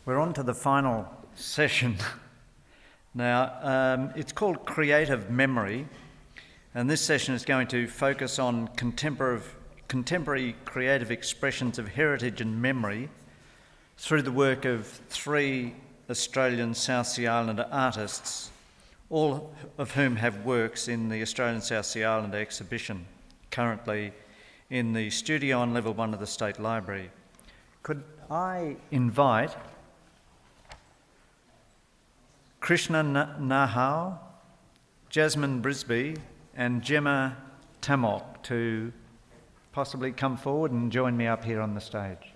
We're on to the final session now. It's called Creative Memory, and this session is going to focus on contemporary creative expressions of heritage and memory through the work of three Australian South Sea Islander artists, all of whom have works in the Australian South Sea Islander exhibition, currently in the studio on level 1 of the State Library. Could I invite Krishna Nahal, Jasmine Brisby and Gemma Tamok to possibly come forward and join me up here on the stage?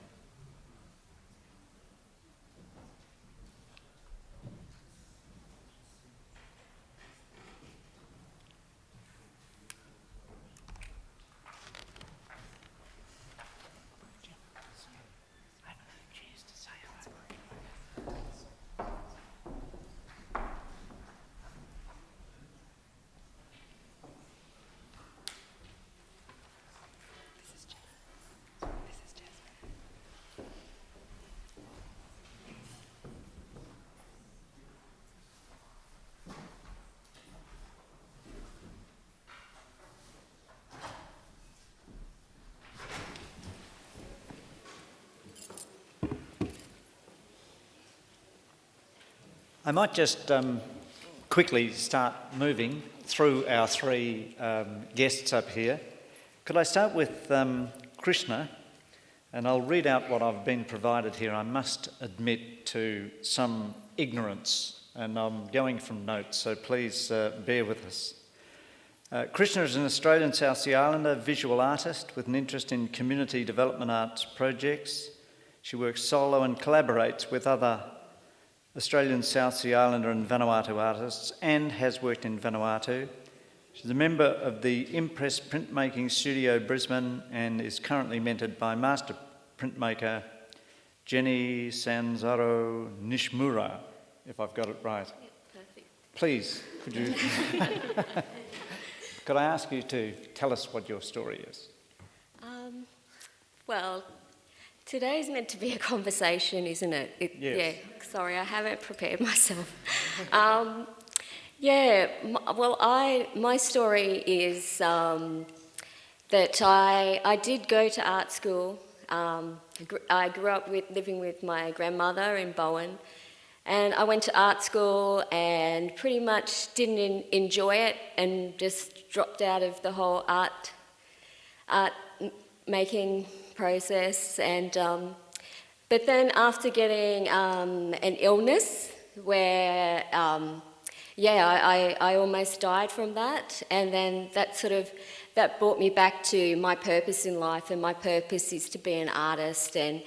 I might just quickly start moving through our three guests up here. Could I start with Krishna? And I'll read out what I've been provided here. I must admit to some ignorance, and I'm going from notes, so please bear with us. Krishna is an Australian South Sea Islander visual artist with an interest in community development arts projects. She works solo and collaborates with other Australian South Sea Islander and Vanuatu artists, and has worked in Vanuatu. She's a member of the Impress Printmaking Studio Brisbane and is currently mentored by master printmaker Jenny Sanzaro Nishimura, if I've got it right. Yep, perfect. Please, could I ask you to tell us what your story is? Well, today's meant to be a conversation, isn't it? Yes. Yeah, sorry, I haven't prepared myself. My story is that I did go to art school. I grew up living with my grandmother in Bowen, and I went to art school and pretty much didn't enjoy it and just dropped out of the whole art making process. And but then after getting an illness where I almost died from that, and then that brought me back to my purpose in life, and my purpose is to be an artist, and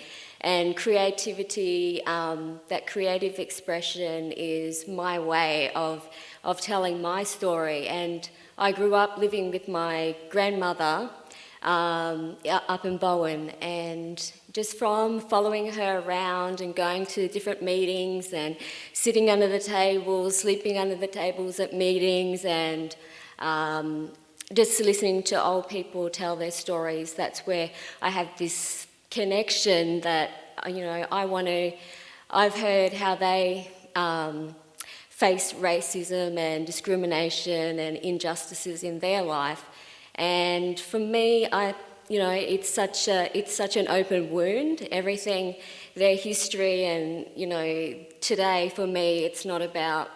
creativity, that creative expression is my way of telling my story. And I grew up living with my grandmother up in Bowen, and just from following her around and going to different meetings and sitting under the tables, sleeping under the tables at meetings, and just listening to old people tell their stories, that's where I have this connection that, I've heard how they face racism and discrimination and injustices in their life. And for me, it's such an open wound, everything, their history, and, today for me it's not about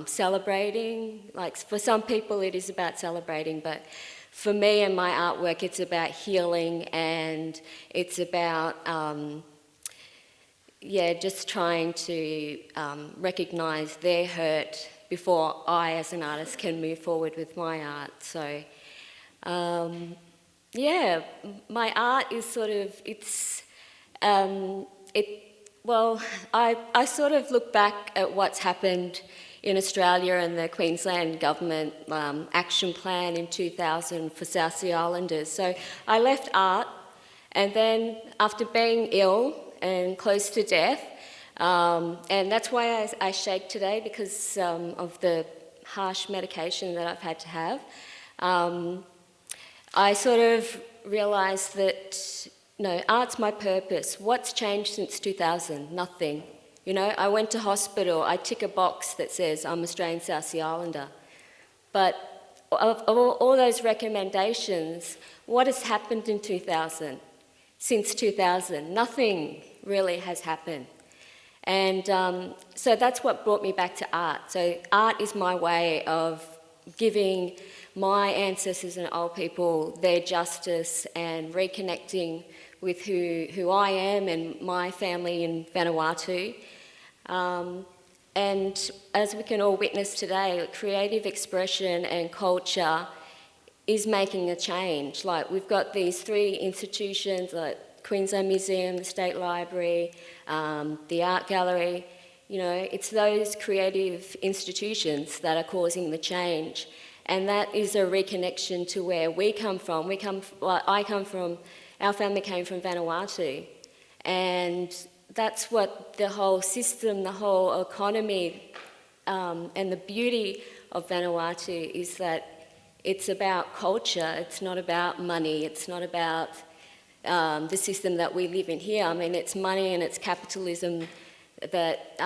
celebrating. Like, for some people it is about celebrating, but for me and my artwork it's about healing, and it's about just trying to recognise their hurt before I as an artist can move forward with my art. So my art is sort of, I sort of look back at what's happened in Australia and the Queensland government action plan in 2000 for South Sea Islanders. So I left art, and then after being ill and close to death, and that's why I shake today, because of the harsh medication that I've had to have. I sort of realised that, art's my purpose. What's changed since 2000? Nothing. You know, I went to hospital, I tick a box that says I'm Australian South Sea Islander. But of all those recommendations, what has happened in 2000? Since 2000, nothing really has happened. And so that's what brought me back to art. So art is my way of giving my ancestors and old people their justice and reconnecting with who I am and my family in Vanuatu. And as we can all witness today, creative expression and culture is making a change. Like, we've got these 3 institutions, like Queensland Museum, the State Library, the Art Gallery. You know, it's those creative institutions that are causing the change. And that is a reconnection to where we come from. Our family came from Vanuatu. And that's what the whole system, the whole economy, and the beauty of Vanuatu is that it's about culture, it's not about money, it's not about the system that we live in here. I mean, it's money and it's capitalism that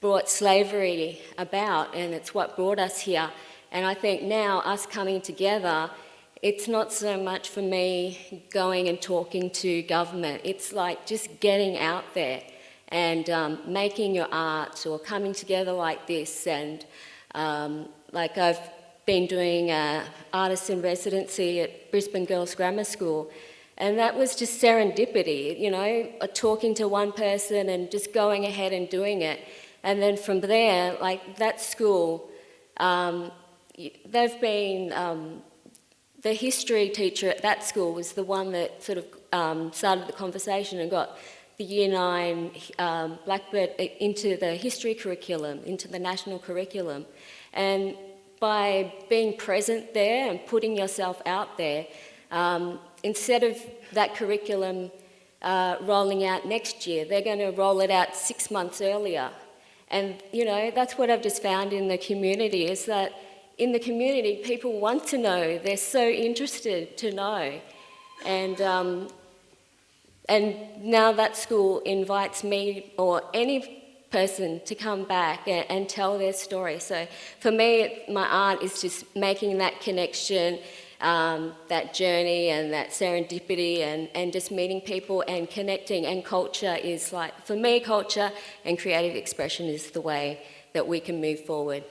brought slavery about, and it's what brought us here. And I think now, us coming together, it's not so much for me going and talking to government. It's like just getting out there and making your art, or coming together like this. And like, I've been doing an artist in residency at Brisbane Girls Grammar School, and that was just serendipity, you know, talking to one person and just going ahead and doing it. And then from there, like, that school, they've been... the history teacher at that school was the one that sort of started the conversation and got the Year 9 Blackbird into the history curriculum, into the national curriculum. And by being present there and putting yourself out there, instead of that curriculum rolling out next year, they're going to roll it out 6 months earlier. And, you know, that's what I've just found in the community, is that in the community, people want to know. They're so interested to know. And now that school invites me or any person to come back and tell their story. So for me, my art is just making that connection, that journey and that serendipity, and just meeting people and connecting. And culture is like, for me, culture and creative expression is the way that we can move forward.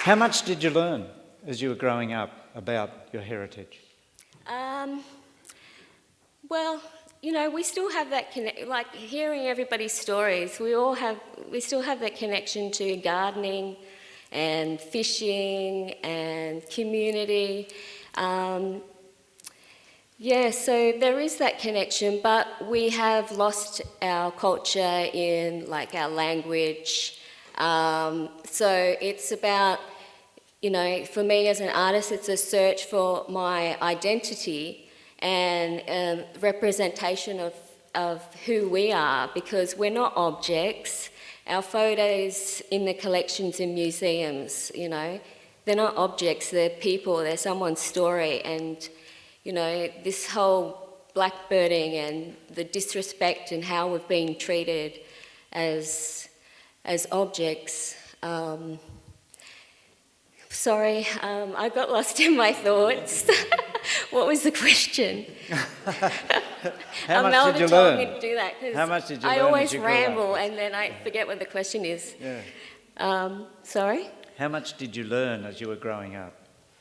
How much did you learn as you were growing up about your heritage? Well, you know, we still have that like hearing everybody's stories. We still have that connection to gardening and fishing and community. Yeah, so there is that connection, but we have lost our culture in, like, our language. So it's about, you know, for me as an artist, it's a search for my identity and representation of who we are, because we're not objects. Our photos in the collections in museums, you know, they're not objects, they're people, they're someone's story. And, you know, this whole blackbirding and the disrespect and how we've been treated as objects. Sorry, I got lost in my thoughts. What was the question? How much did you learn? Told me to do that, How much did you learn? I always as you grew ramble up? and then I forget what the question is. Yeah. Sorry? How much did you learn as you were growing up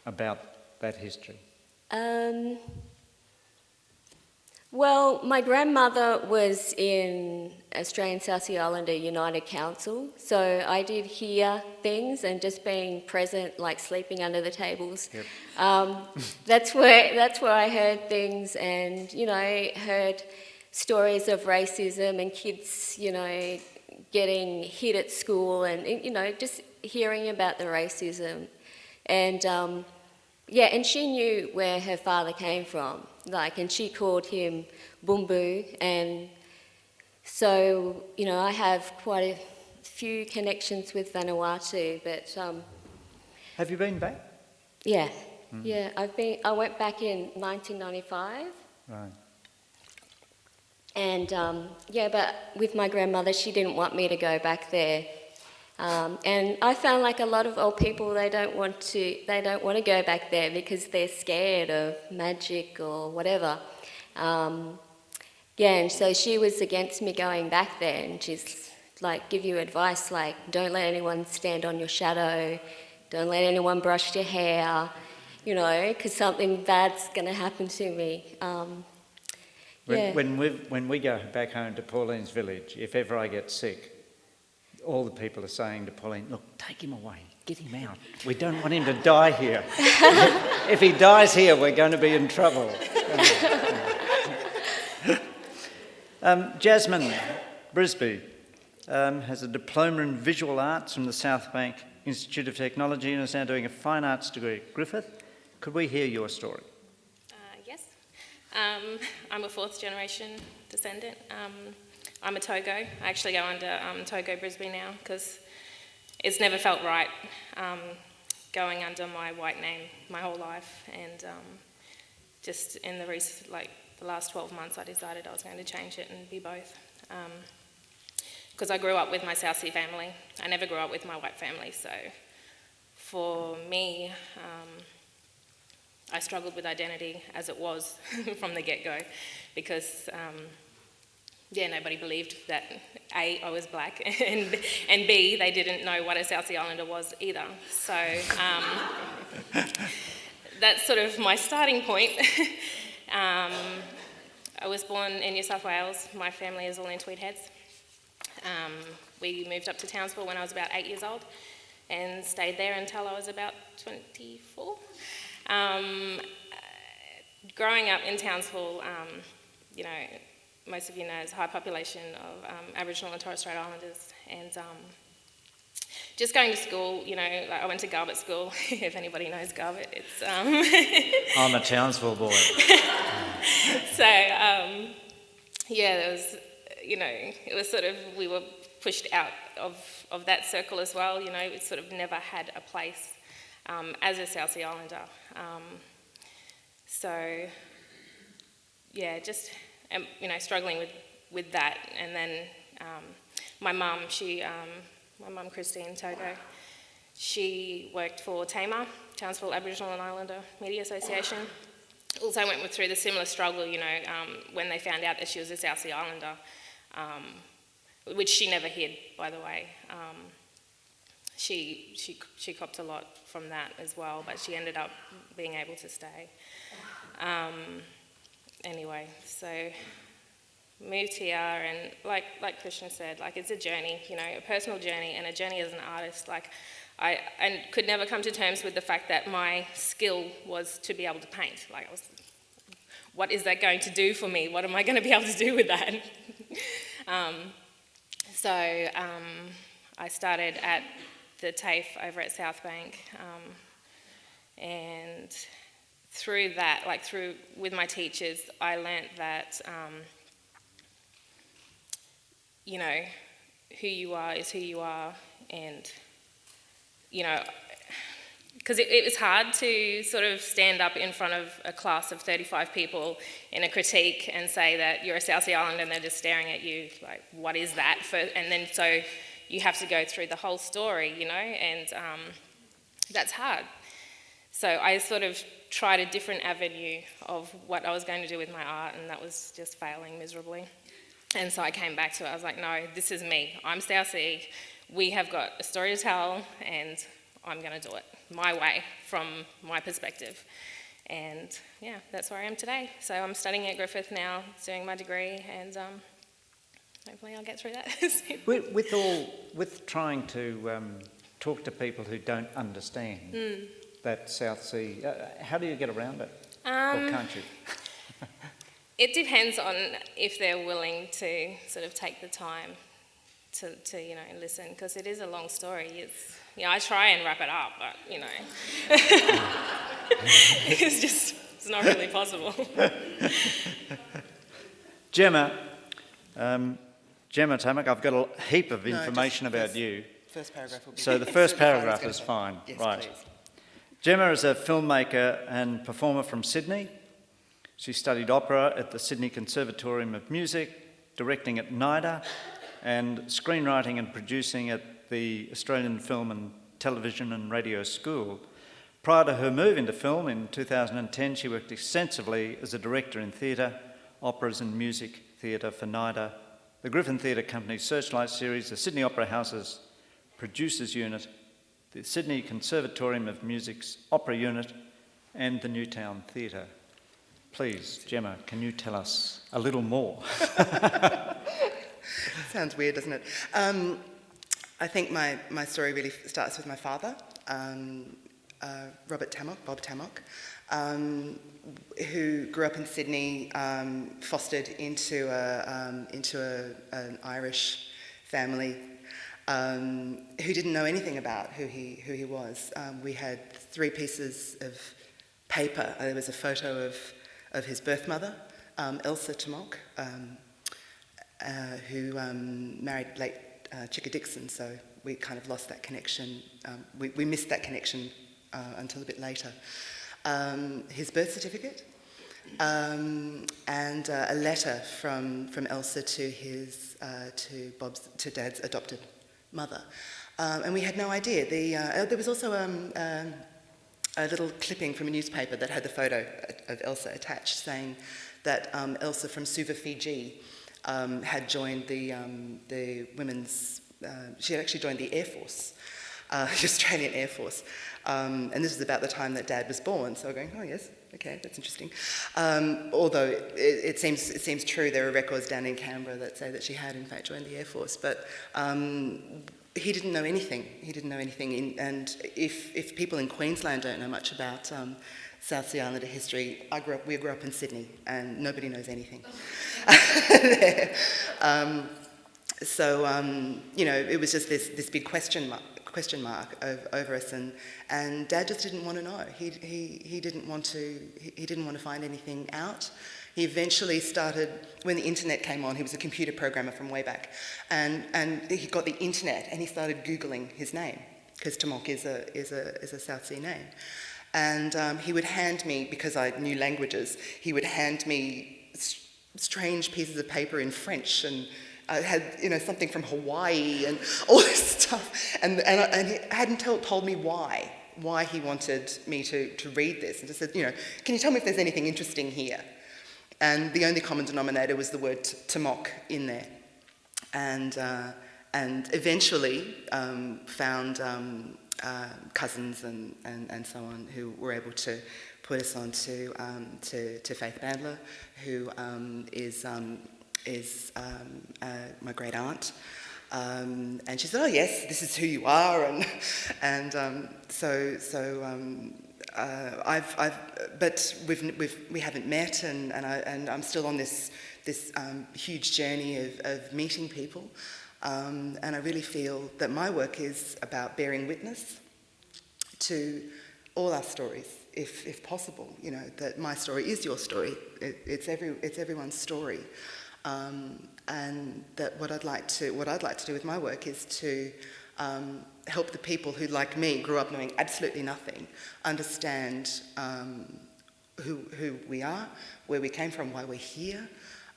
about that history? Well, my grandmother was in Australian South Sea Islander United Council, so I did hear things, and just being present, like sleeping under the tables. Yep. That's where I heard things, and, you know, heard stories of racism and kids, you know, getting hit at school, and, you know, just hearing about the racism. And yeah, and she knew where her father came from, like, and she called him Bumbu, and so, you know, I have quite a few connections with Vanuatu, but... Have you been back? Yeah, yeah, I went back in 1995. Right. And but with my grandmother, she didn't want me to go back there. And I found like a lot of old people, they don't want to go back there because they're scared of magic or whatever. And so she was against me going back there, and she's like, give you advice like, don't let anyone stand on your shadow, don't let anyone brush your hair, because something bad's going to happen to me. When we go back home to Pauline's village, if ever I get sick, all the people are saying to Pauline, look, take him away, get him out. We don't want him to die here. If he dies here, we're going to be in trouble. Jasmine Brisby has a diploma in visual arts from the South Bank Institute of Technology and is now doing a fine arts degree at Griffith. Could we hear your story? Yes. I'm a fourth generation descendant. I'm a Togo. I actually go under Togo Brisby now because it's never felt right going under my white name my whole life, and just in the last 12 months I decided I was going to change it and be both. Because I grew up with my South Sea family. I never grew up with my white family, so for me, I struggled with identity as it was from the get-go because nobody believed that A, I was black, and B, they didn't know what a South Sea Islander was either. So that's sort of my starting point. I was born in New South Wales. My family is all in Tweed Heads. We moved up to Townsville when I was about 8 years old and stayed there until I was about 24. Growing up in Townsville, most of you know, there's a high population of Aboriginal and Torres Strait Islanders, and just going to school, I went to Garbutt School, if anybody knows Garbutt, it's... I'm a Townsville boy. So, there was, it was sort of, we were pushed out of that circle as well, it sort of never had a place as a South Sea Islander. Just... struggling with that, and then my mum, Christine Togo, she worked for TAMA, Townsville Aboriginal and Islander Media Association. Also went through the similar struggle, when they found out that she was a South Sea Islander, which she never hid, by the way. She copped a lot from that as well, but she ended up being able to stay. Anyway, so moved here, and like Christian said, it's a journey, a personal journey, and a journey as an artist. I could never come to terms with the fact that my skill was to be able to paint. What is that going to do for me? What am I going to be able to do with that? I started at the TAFE over at South Bank, and through that, with my teachers, I learnt that, who you are is who you are, and, because it was hard to sort of stand up in front of a class of 35 people in a critique and say that you're a South Sea Islander and they're just staring at you, what is that? And then so you have to go through the whole story, and that's hard. So I sort of tried a different avenue of what I was going to do with my art, and that was just failing miserably. And so I came back to it. I was like, no, this is me. I'm South Sea. We have got a story to tell, and I'm going to do it my way, from my perspective. And that's where I am today. So I'm studying at Griffith now, doing my degree, and hopefully I'll get through that. With trying to talk to people who don't understand that South Sea, how do you get around it? Or can't you? It depends on if they're willing to sort of take the time to listen, because it is a long story. I try and wrap it up, but it's not really possible. Gemma Tamak, I've got a heap of information about you. First paragraph will be... So the first paragraph is fine. Yes, right. please. Gemma is a filmmaker and performer from Sydney. She studied opera at the Sydney Conservatorium of Music directing at NIDA, and screenwriting and producing at the Australian Film and Television and Radio School. Prior to her move into film in 2010, she worked extensively as a director in theatre, operas and music theatre for NIDA, the Griffin Theatre Company's Searchlight series, the Sydney Opera House's Producers Unit, the Sydney Conservatorium of Music's Opera Unit, and the Newtown Theatre. Please, Gemma, can you tell us a little more? Sounds weird, doesn't it? I think my story really starts with my father, Bob Tammock, who grew up in Sydney, fostered into an Irish family, who didn't know anything about who he was. We had 3 pieces of paper. There was a photo of his birth mother, Elsa Tammock, who married late Chicka Dixon, so we kind of lost that connection. We missed that connection until a bit later. His birth certificate, and a letter from Elsa to Dad's adopted mother, and we had no idea. There was also a little clipping from a newspaper that had the photo of Elsa attached, saying that Elsa from Suva, Fiji, had joined the women's. She had actually joined the Air Force, the Australian Air Force, and this was about the time that Dad was born. So we're going, oh yes, okay, that's interesting. Although it seems true, there are records down in Canberra that say that she had in fact joined the Air Force, but. He didn't know anything. And if people in Queensland don't know much about South Sea Islander history, we grew up in Sydney, and nobody knows anything. It was just this big question mark over us, and Dad just didn't want to know. He didn't want to find anything out. He eventually started, when the internet came on, he was a computer programmer from way back, and he got the internet and he started Googling his name, because Tammock is a South Sea name. And he would hand me, because I knew languages, he would hand me strange pieces of paper in French, and I had something from Hawaii and all this stuff, and he hadn't told me why he wanted me to read this, and just said, can you tell me if there's anything interesting here? And the only common denominator was the word Tammock in there, and eventually found cousins and so on who were able to put us on to Faith Bandler, who is my great aunt, and she said, "Oh yes, this is who you are," but we haven't met, and I'm still on this huge journey of meeting people, and I really feel that my work is about bearing witness to all our stories, if possible. That my story is your story. It's everyone's story, and that what I'd like to do with my work is to help the people who, like me, grew up knowing absolutely nothing, understand who we are, where we came from, why we're here,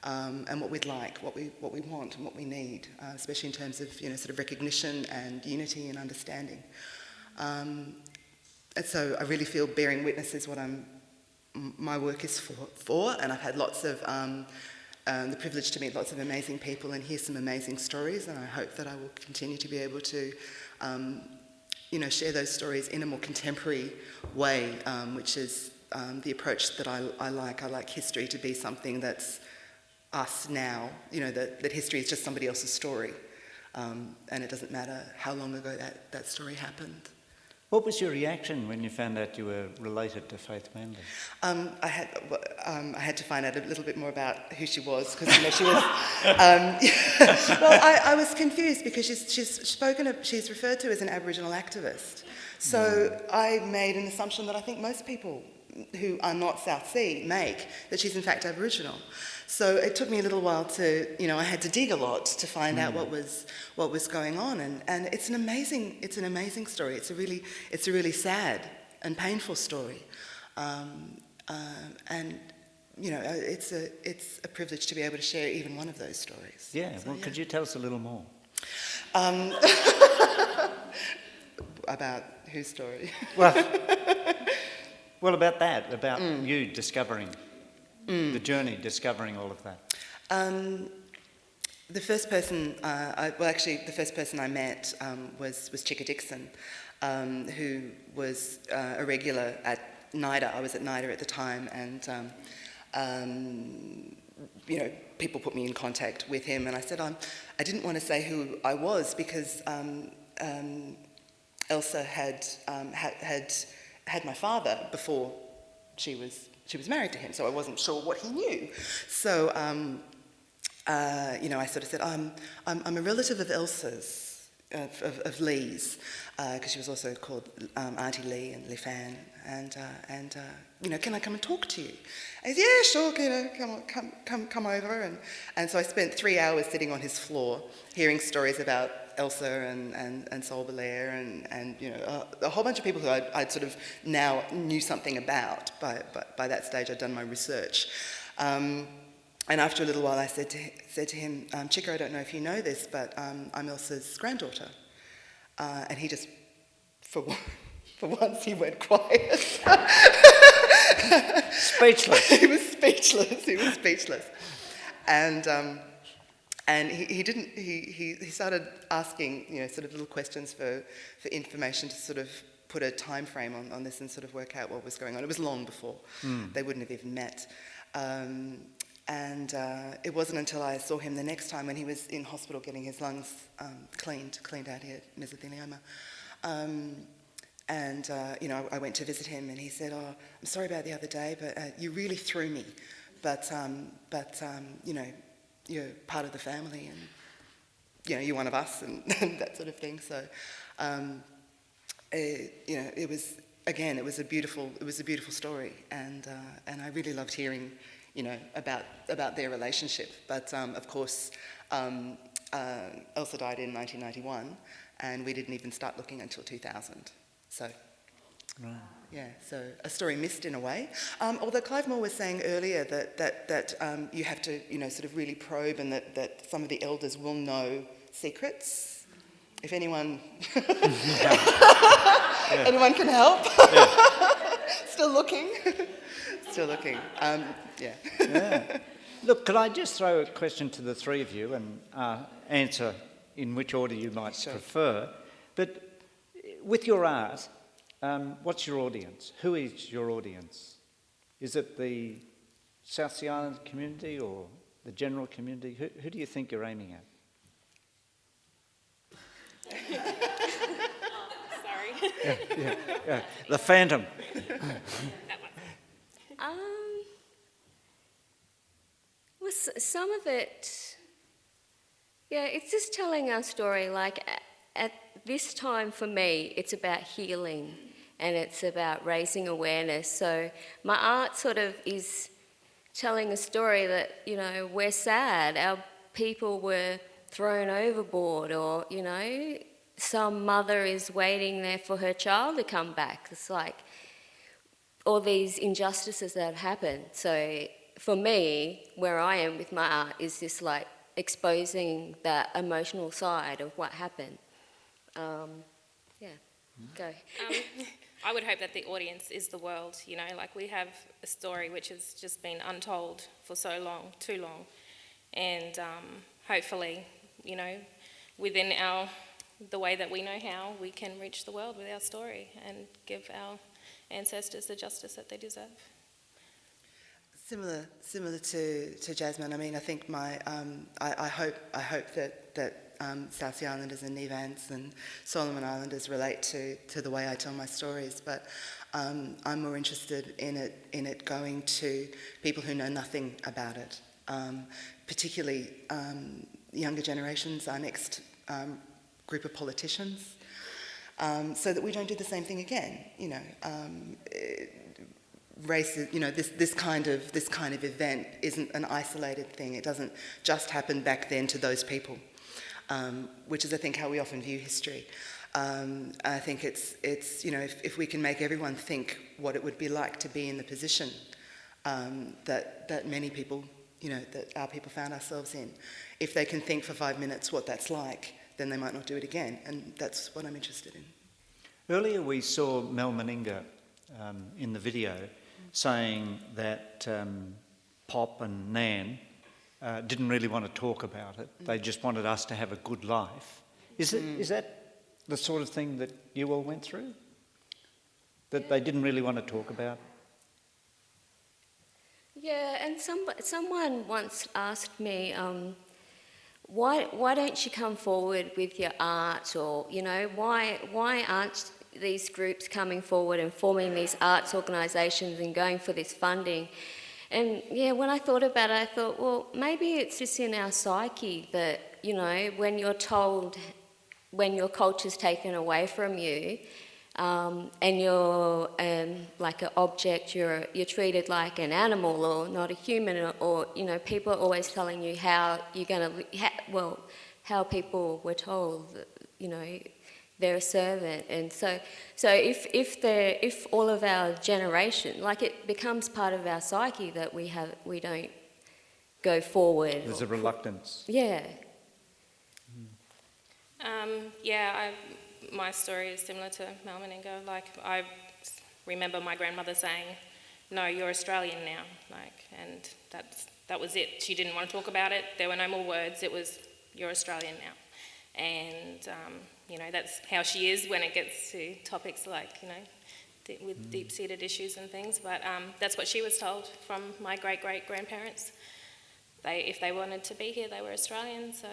and what we'd like, what we want, and what we need, especially in terms of sort of recognition and unity and understanding. And so I really feel bearing witness is what my work is for, and I've had lots of the privilege to meet lots of amazing people and hear some amazing stories, and I hope that I will continue to be able to share those stories in a more contemporary way, which is the approach that I like. I like history to be something that's us now, that history is just somebody else's story, and it doesn't matter how long ago that story happened. What was your reaction when you found out you were related to Faith Bandler? I had to find out a little bit more about who she was, because she was. Well, I was confused because she's referred to as an Aboriginal activist. So I made an assumption that I think most people who are not South Sea make, that she's in fact Aboriginal. So it took me a little while to, I had to dig a lot to find out what was going on, and it's an amazing story. It's a really sad and painful story, and it's a privilege to be able to share even one of those stories. Yeah, So, well, could you tell us a little more? About whose story? Well, about that, about you discovering, the journey, discovering all of that. The first person, the first person I met was Chicka Dixon, who was a regular at NIDA. I was at NIDA at the time, and people put me in contact with him, and I said I didn't want to say who I was because Elsa had my father before she was married to him, so I wasn't sure what he knew. So I sort of said I'm a relative of Elsa's, of Lee's, because she was also called Auntie Lee and Lee Fan, and can I come and talk to you? And he said, yeah, sure, come over, and so I spent 3 hours sitting on his floor, hearing stories about Elsa and Sol Belair and a whole bunch of people who I'd sort of now knew something about. By that stage, I'd done my research. And after a little while, I said to him, Chicka, I don't know if you know this, but I'm Elsa's granddaughter. And he just, for once, he went quiet. Speechless. He was speechless. And he didn't. He started asking, sort of little questions for information to sort of put a time frame on this and sort of work out what was going on. It was long before they wouldn't have even met. And it wasn't until I saw him the next time when he was in hospital getting his lungs cleaned out. He had mesothelioma. I went to visit him, and he said, "Oh, I'm sorry about the other day, but you really threw me. But you're part of the family, and you're one of us, and that sort of thing." So, it was a beautiful story, and I really loved hearing, about their relationship. But of course, Elsa died in 1991, and we didn't even start looking until 2000. So. Right. Yeah, so a story missed in a way. Although Clive Moore was saying earlier that you have to, sort of really probe, and that some of the elders will know secrets. If anyone, anyone can help. Still looking. Yeah. Look, could I just throw a question to the three of you and answer in which order you might prefer? But with your art, what's your audience? Who is your audience? Is it the South Sea Island community or the general community? Who do you think you're aiming at? Sorry. Yeah. The Phantom. Well, some of it, it's just telling our story. Like at this time for me, it's about healing. And it's about raising awareness. So my art sort of is telling a story that, we're sad. Our people were thrown overboard, or, some mother is waiting there for her child to come back. It's like all these injustices that have happened. So for me, where I am with my art is just like exposing that emotional side of what happened. Go. I would hope that the audience is the world, like we have a story which has just been untold for so long, too long. And hopefully, within the way that we know how, we can reach the world with our story and give our ancestors the justice that they deserve. Similar to Jasmine. I mean, I think I hope that South Sea Islanders and Nevans and Solomon Islanders relate to the way I tell my stories, but I'm more interested in it going to people who know nothing about it, particularly younger generations, our next group of politicians, so that we don't do the same thing again. Race, this kind of event isn't an isolated thing. It doesn't just happen back then to those people, which is, I think, how we often view history. I think it's if we can make everyone think what it would be like to be in the position that many people, that our people found ourselves in. If they can think for 5 minutes what that's like, then they might not do it again, and that's what I'm interested in. Earlier we saw Mel Meninga in the video saying that Pop and Nan didn't really want to talk about it. They just wanted us to have a good life. Is that the sort of thing that you all went through? That they didn't really want to talk about? Yeah, and someone once asked me, why don't you come forward with your art, or why aren't these groups coming forward and forming these arts organisations and going for this funding? And yeah, when I thought about it, I thought, well, maybe it's just in our psyche that when you're told, when your culture's taken away from you, and you're like an object, you're treated like an animal or not a human, or people are always telling you how you're going to, how people were told that, they're a servant. And so if all of our generation, like, it becomes part of our psyche that we don't go forward. There's a reluctance. Yeah. My story is similar to Mel Meninga. Like, I remember my grandmother saying, "No, you're Australian now." And that was it. She didn't want to talk about it. There were no more words. It was, "You're Australian now." And that's how she is when it gets to topics like with deep-seated issues and things. But that's what she was told from my great-great-grandparents. If they wanted to be here, they were Australian. So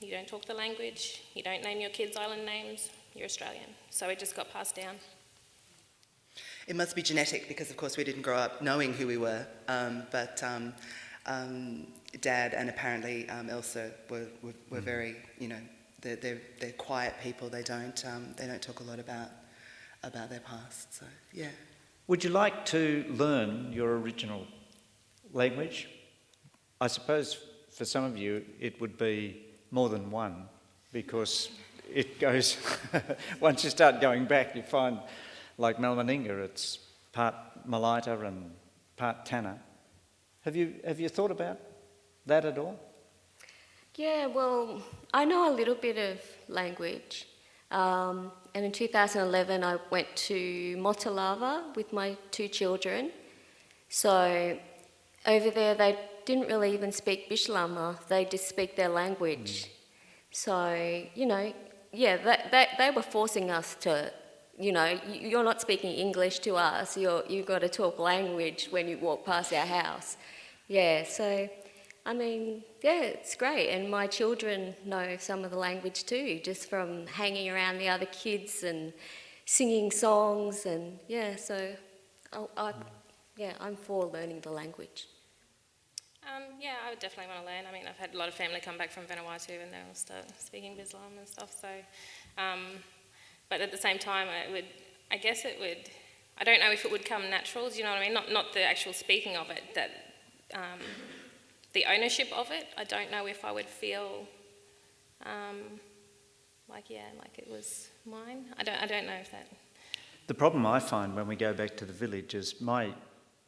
you don't talk the language. You don't name your kids island names. You're Australian. So it just got passed down. It must be genetic, because of course we didn't grow up knowing who we were, but Dad and apparently Elsa were very, they're quiet people. They don't talk a lot about their past. So yeah. Would you like to learn your original language? I suppose for some of you it would be more than one, because it goes, once you start going back, you find, like Mel Meninga, it's part Malaita and part Tanna. Have you thought about that at all? Yeah, well, I know a little bit of language. And in 2011, I went to Motalava with my 2 children. So over there, they didn't really even speak Bishlama. They just speak their language. So, they were forcing us to, you're not speaking English to us. You've got to talk language when you walk past our house. Yeah, so, it's great. And my children know some of the language too, just from hanging around the other kids and singing songs. And yeah, so I'm for learning the language. I would definitely want to learn. I've had a lot of family come back from Vanuatu and they'll start speaking Bislam and stuff. So, but at the same time, I don't know if it would come natural. Do you know what I mean? Not the actual speaking of it, that the ownership of it. I don't know if I would feel like it was mine. I don't know if that. The problem I find when we go back to the village is my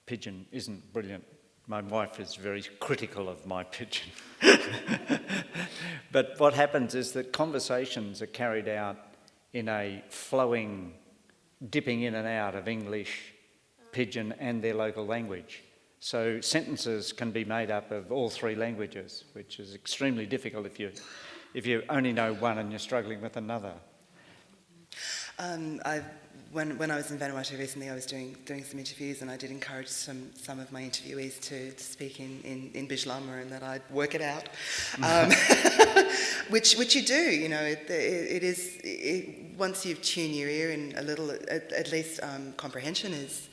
pidgin isn't brilliant. My wife is very critical of my pidgin. But what happens is that conversations are carried out in a flowing, dipping in and out of English, pidgin and their local language. So sentences can be made up of all 3 languages, which is extremely difficult if you only know one and you're struggling with another. When I was in Vanuatu recently, I was doing some interviews, and I did encourage some of my interviewees to speak in Bishlama, and that I'd work it out, which you do. It is once you've tuned your ear in a little, at least comprehension is,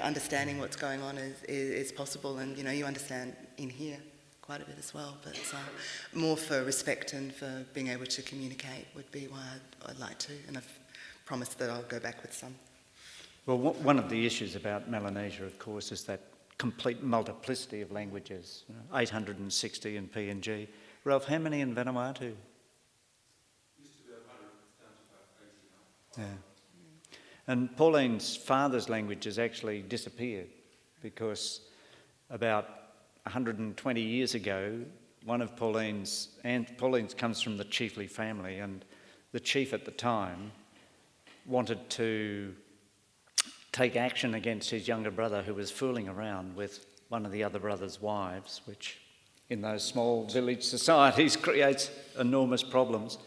understanding what's going on is possible, and you understand in here quite a bit as well. But more for respect and for being able to communicate would be why I'd like to, and I've promised that I'll go back with some. Well, one of the issues about Melanesia, of course, is that complete multiplicity of languages. 860 in PNG. Ralph, how many in Vanuatu? Used to be 100, it's down to about 80 now. Yeah. And Pauline's father's language has actually disappeared because about 120 years ago, one of Pauline's comes from the Chiefley family, and the chief at the time wanted to take action against his younger brother who was fooling around with one of the other brother's wives, which in those small village societies creates enormous problems.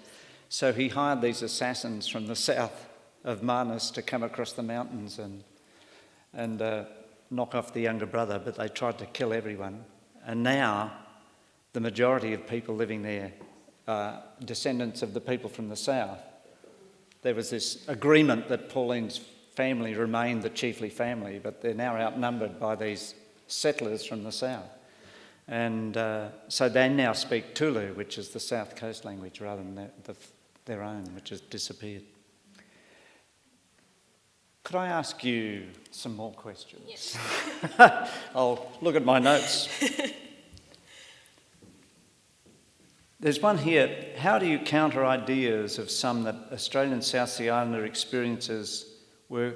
So he hired these assassins from the south of Manus to come across the mountains and knock off the younger brother, but they tried to kill everyone. And now the majority of people living there are descendants of the people from the south. There was this agreement that Pauline's family remained the Chiefley family, but they're now outnumbered by these settlers from the south. And so they now speak Tulu, which is the South Coast language, rather than their own, which has disappeared. Could I ask you some more questions? Yes. I'll look at my notes. There's one here. How do you counter ideas of some that Australian South Sea Islander experiences were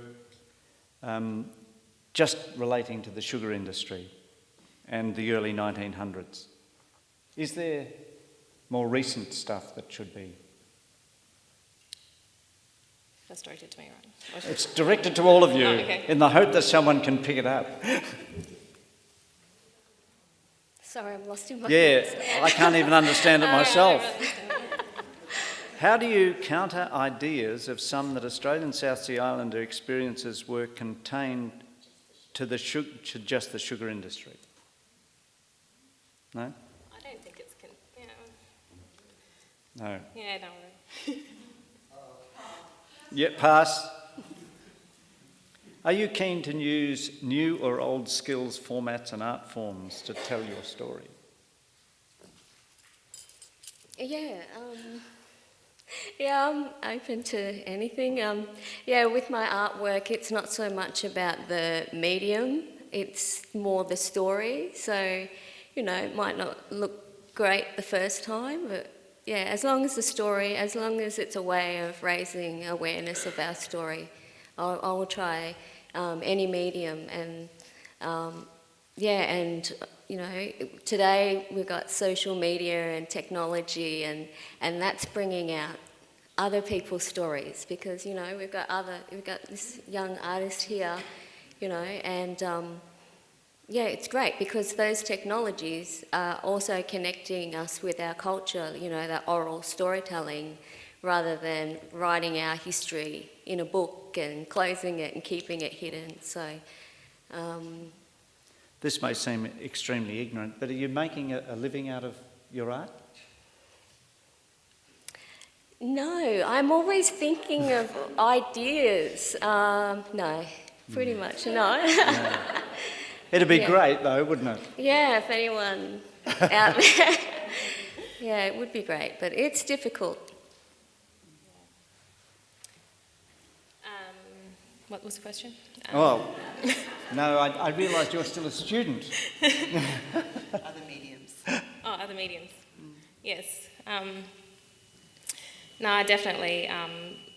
just relating to the sugar industry and the early 1900s? Is there more recent stuff that should be? That's directed to me, right? It's directed to all of you, Oh, okay. in the hope that someone can pick it up. Sorry, I'm lost in my Yeah, thoughts. I can't even understand it myself. I don't understand. How do you counter ideas of some that Australian South Sea Islander experiences were contained to just the sugar industry? No? I don't think it's... No. Yeah, don't worry. Yeah, pass. Are you keen to use new or old skills, formats and art forms to tell your story? Yeah, I'm open to anything. With my artwork, it's not so much about the medium, it's more the story. So, it might not look great the first time, but yeah, as long as the story, as long as it's a way of raising awareness of our story, I will try any medium. And today we've got social media and technology, and that's bringing out other people's stories, because we've got this young artist here, and it's great because those technologies are also connecting us with our culture, that oral storytelling, rather than writing our history in a book and closing it and keeping it hidden. So. This may seem extremely ignorant, but are you making a living out of your art? No, I'm always thinking of ideas. No, pretty much no. Yeah. It'd be great though, wouldn't it? Yeah, if anyone out there. Yeah, it would be great, but it's difficult. What was the question? No, I realised you're still a student. Other mediums. Oh, other mediums. Yes. No, I definitely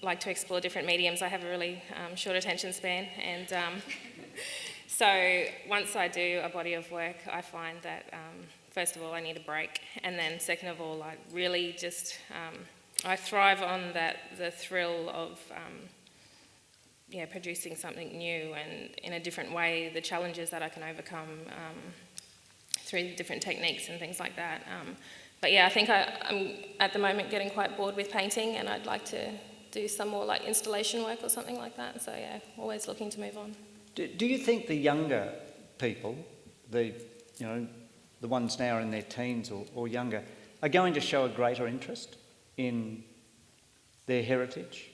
like to explore different mediums. I have a really short attention span, and so once I do a body of work, I find that first of all I need a break, and then second of all I really just I thrive on the thrill of producing something new and in a different way, the challenges that I can overcome through different techniques and things like that. But yeah, I think I'm at the moment getting quite bored with painting, and I'd like to do some more like installation work or something like that. So yeah, always looking to move on. Do you think the younger people, the ones now in their teens or younger, are going to show a greater interest in their heritage?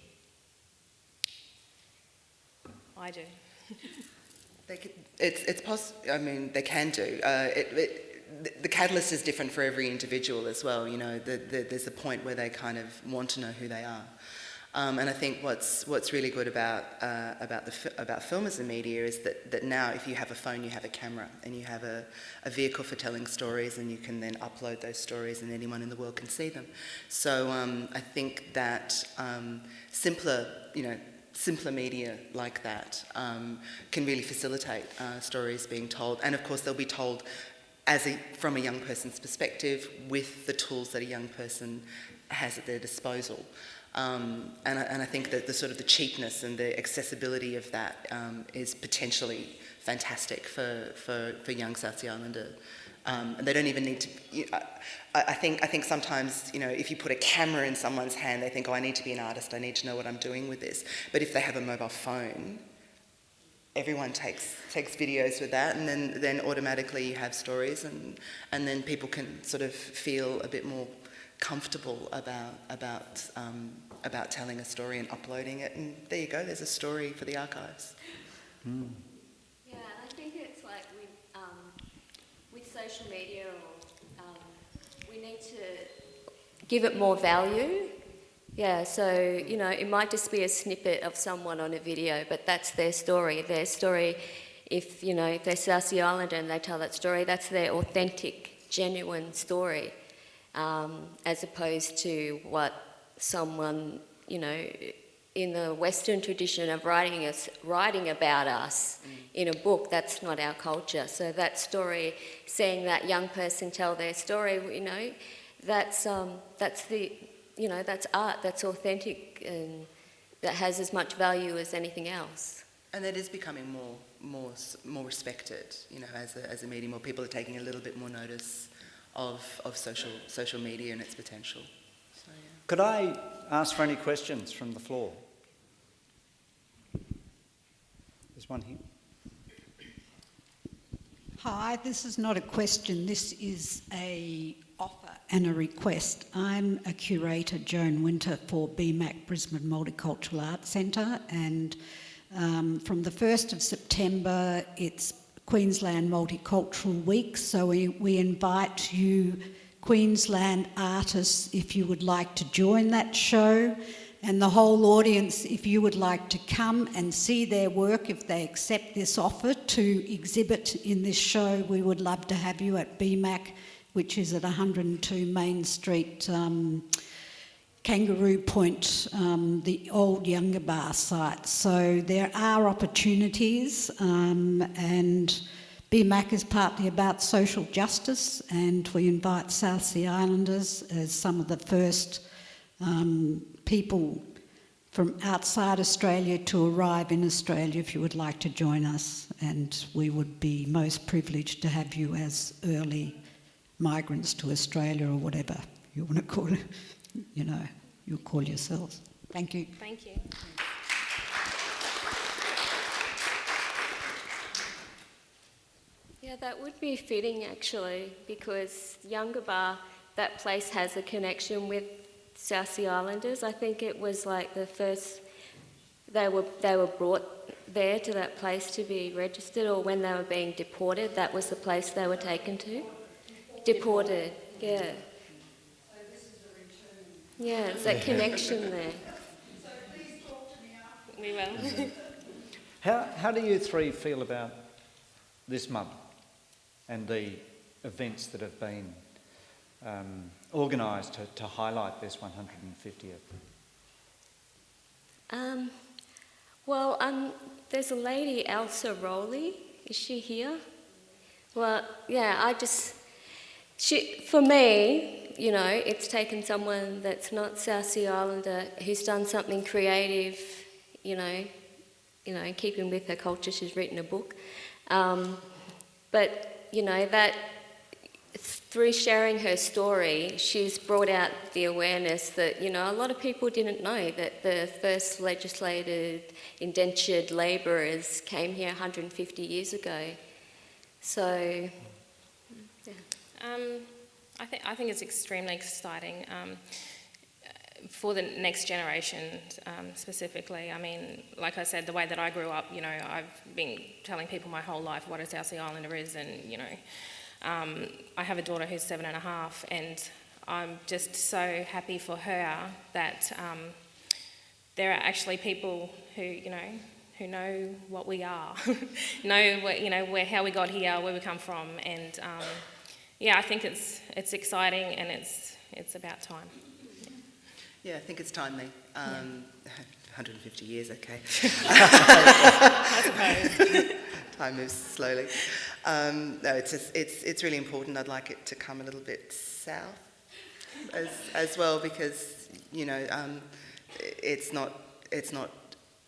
I do. It's possible. I mean, they can do. The catalyst is different for every individual as well. There's a point where they kind of want to know who they are, and I think what's really good about film as a media is that now, if you have a phone, you have a camera, and you have a vehicle for telling stories, and you can then upload those stories, and anyone in the world can see them. So I think that simpler, simpler media like that can really facilitate stories being told. And of course they'll be told from a young person's perspective with the tools that a young person has at their disposal. And I think that the cheapness and the accessibility of that is potentially fantastic for young South Sea Islander. And they don't even need to. I think sometimes, if you put a camera in someone's hand, they think, oh, I need to be an artist. I need to know what I'm doing with this. But if they have a mobile phone, everyone takes videos with that, and then automatically you have stories, and then people can sort of feel a bit more comfortable about telling a story and uploading it. And there you go. There's a story for the archives. Mm. Yeah, I think it's like with social media, we need to give it more value. Yeah, so, it might just be a snippet of someone on a video, but that's their story. Their story, if, they're South Sea Islander and they tell that story, that's their authentic, genuine story, as opposed to what someone, in the Western tradition of writing about us in a book. That's not our culture. So that story, seeing that young person tell their story, that's art, that's authentic, and that has as much value as anything else. And that is becoming more respected, as a medium. More people are taking a little bit more notice of social media and its potential. So, yeah. Could I ask for any questions from the floor? There's one here. Hi, this is not a question, this is a offer and a request. I'm a curator, Joan Winter, for BMAC Brisbane Multicultural Arts Centre, and from the 1st of September it's Queensland Multicultural Week, so we invite you Queensland artists, if you would like to join that show, and the whole audience, if you would like to come and see their work, if they accept this offer to exhibit in this show, we would love to have you at BMAC, which is at 102 Main Street, Kangaroo Point, the old Younger Bar site. So there are opportunities, and BMAC is partly about social justice, and we invite South Sea Islanders as some of the first people from outside Australia to arrive in Australia, if you would like to join us, and we would be most privileged to have you as early migrants to Australia, or whatever you want to call it, you'll call yourselves. Thank you. Thank you. Yeah, that would be fitting actually, because Younger Bar, that place has a connection with South Sea Islanders. I think it was like the first, they were brought there to that place to be registered, or when they were being deported, that was the place they were taken to. Deported, yeah. So this is a return. Yeah, it's that connection there. So please talk to me after. We will. How do you three feel about this month and the events that have been organised to highlight this 150th? There's a lady, Elsa Rowley. Is she here? Well, yeah, for me, it's taken someone that's not South Sea Islander who's done something creative, in keeping with her culture. She's written a book. But that through sharing her story, she's brought out the awareness that, a lot of people didn't know that the first legislated indentured labourers came here 150 years ago. So, yeah. I think it's extremely exciting for the next generation specifically. I mean, like I said, the way that I grew up, I've been telling people my whole life what a South Sea Islander is, and I have a daughter who's 7.5, and I'm just so happy for her that there are actually people who know what we are, know how we got here, where we come from, and I think it's exciting, and it's about time. Yeah, I think it's timely. 150 years, okay. I suppose. Time moves slowly. No, it's really important. I'd like it to come a little bit south as well, because it's not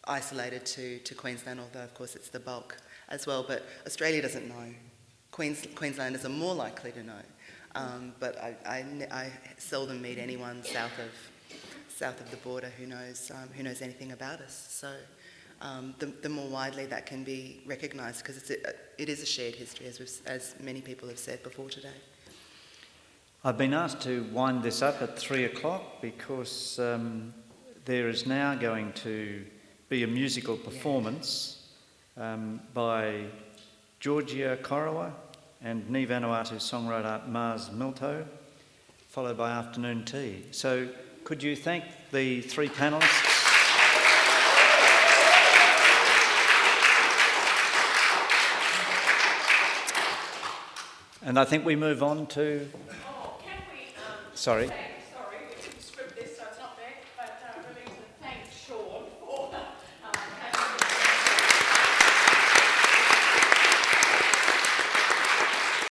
isolated to Queensland, although of course it's the bulk as well. But Australia doesn't know. Queenslanders are more likely to know. But I seldom meet anyone south of the border who knows anything about us. So the more widely that can be recognised, because it is a shared history, as many people have said before today. I've been asked to wind this up at 3 o'clock because there is now going to be a musical performance by Georgia Korowa and Ni Vanuatu songwriter Mars Milto, followed by afternoon tea. So could you thank the three panellists? And I think we move on to... Can we Sorry.